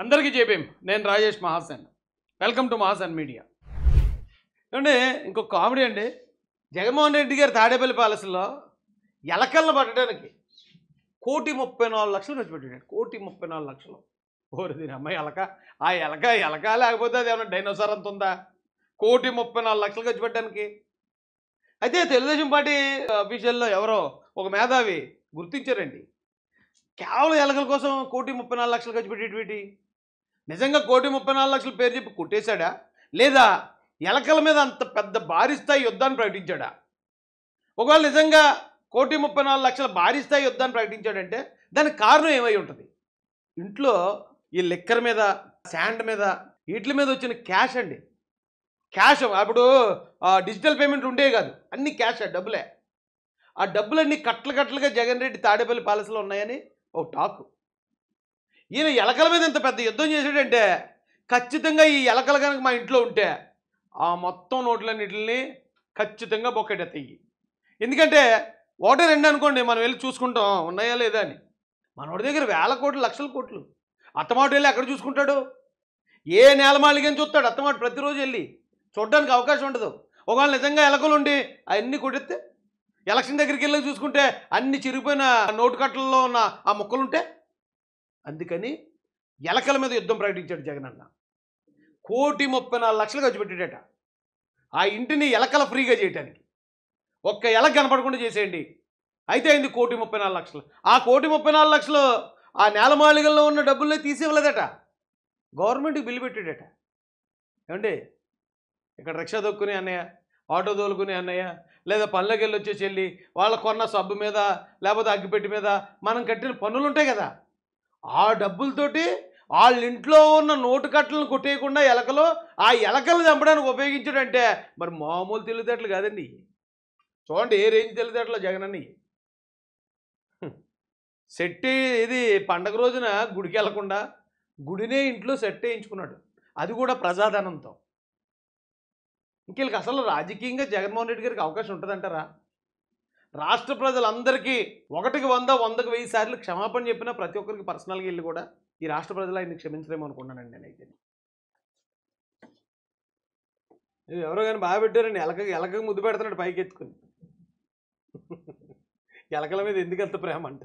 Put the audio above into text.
అందరికీ జేబీఎం. నేను Rajesh Mahasen. Welcome to Mahasen media. ఏమంటే ఇంకొక కామెడీ అండి. జగన్మోహన్ రెడ్డి గారు తాడేపల్లి ప్యాలెస్లో ఎలకలను పట్టడానికి 1,34,00,000 ఖర్చు పెట్టాడు. 1,34,00,000. ఓరి దీని అమ్మాయి ఎలక. ఆ ఎలక లేకపోతే అది ఏమన్నా డైనోసార్ అంత ఉందా? 1,34,00,000 ఖర్చు పెట్టడానికి. అయితే తెలుగుదేశం పార్టీ అఫీషియల్లో ఎవరో ఒక మేధావి గుర్తించారండి. కేవలం ఎలకల కోసం 1,34,00,000 ఖర్చు పెట్టేటి. నిజంగా 1,34,00,000 పేరు చెప్పి కొట్టేశాడా, లేదా ఎలకల మీద అంత పెద్ద భారీ స్థాయి యుద్ధాన్ని ప్రకటించాడా? ఒకవేళ నిజంగా 1,34,00,000 భారీ స్థాయి యుద్ధాన్ని ప్రకటించాడంటే దానికి కారణం ఏమై ఉంటుంది? ఇంట్లో ఈ లిక్కర్ మీద, శాండ్ మీద, వీటి మీద వచ్చిన క్యాష్ అండి. క్యాష్ అప్పుడు డిజిటల్ పేమెంట్ ఉండేవి కాదు, అన్ని క్యాష్, డబ్బులే. ఆ డబ్బులన్నీ కట్టలుగా జగన్ రెడ్డి తాడేపల్లి ప్యాలెస్లో ఉన్నాయని ఒక టాకు. ఈయన ఎలకల మీద ఇంత పెద్ద యుద్ధం చేశాడంటే ఖచ్చితంగా ఈ ఎలకలు కనుక మా ఇంట్లో ఉంటే ఆ మొత్తం నోట్లన్నిటిని ఖచ్చితంగా బొక్కెడెత్తాయి. ఎందుకంటే ఒకటి రెండు అనుకోండి, మనం వెళ్ళి చూసుకుంటాం ఉన్నాయా లేదా అని. మనోడి దగ్గర వేల కోట్లు, లక్షల కోట్లు. అత్తమాట వెళ్ళి ఎక్కడ చూసుకుంటాడు? ఏ నేలమాళిగని చూస్తాడు అత్తమాట. ప్రతిరోజు వెళ్ళి చూడడానికి అవకాశం ఉండదు. ఒకవేళ నిజంగా ఎలకలు ఉండి అవన్నీ కొడితే ఎలక్షన్ దగ్గరికి వెళ్ళి చూసుకుంటే అన్ని చిరిగిపోయిన నోటు కట్టల్లో ఉన్న ఆ ముక్కలుంటే, అందుకని ఎలకల మీద యుద్ధం ప్రకటించాడు జగన్ అన్న. 1,34,00,000 ఖర్చు పెట్టాడట ఆ ఇంటిని ఎలకల ఫ్రీగా చేయడానికి. ఒక్క ఎలక కనపడకుండా చేసేయండి, అయితే అయింది 1,34,00,000. ఆ 1,34,00,000 ఆ నేలమాళిగల్లో ఉన్న డబ్బుల్ని తీసివ్వలేదట, గవర్నమెంట్కి బిల్లు పెట్టాడట. ఏమండి, ఇక్కడ రిక్షా దొక్కుని అన్నయ్య, ఆటో తోలుకుని అన్నయ్య, లేదా పనులకు వెళ్ళి వచ్చేసి వెళ్ళి వాళ్ళ కొన్న సబ్బు మీద, లేకపోతే అగ్గిపెట్టి మీద మనం కట్టిన పన్నులు ఉంటాయి కదా, ఆ డబ్బులతోటి వాళ్ళ ఇంట్లో ఉన్న నోటు కట్టలను కొట్టేయకుండా ఎలకలు, ఆ ఎలకలు చంపడానికి ఉపయోగించాడంటే మరి మామూలు తెలివితేటలు కాదండి. చూడండి ఏ రేంజ్ తెలివితేటలో జగన్ అన్ని. సెట్ ఇది పండగ రోజున గుడికి వెళ్లకుండా గుడినే ఇంట్లో సెట్ వేయించుకున్నాడు, అది కూడా ప్రజాధనంతో. ఇంకెళ్ళకి అసలు రాజకీయంగా జగన్మోహన్ రెడ్డి గారికి అవకాశం ఉంటుందంటారా? రాష్ట్ర ప్రజలందరికీ 1కి 100, 100కి 1000 సార్లు క్షమాపణ చెప్పినా ప్రతి ఒక్కరికి పర్సనల్గా వెళ్ళి కూడా ఈ రాష్ట్ర ప్రజలు ఆయన్ని క్షమించలేమో అనుకున్నానండి నేనైతే. ఎవరో కానీ బాగా పెట్టారండి. ఎలకకి ముద్దు పెడుతున్నాడు పైకి ఎత్తుకుని. ఎలకల మీద ఎందుకు అంత ప్రేమ అంట.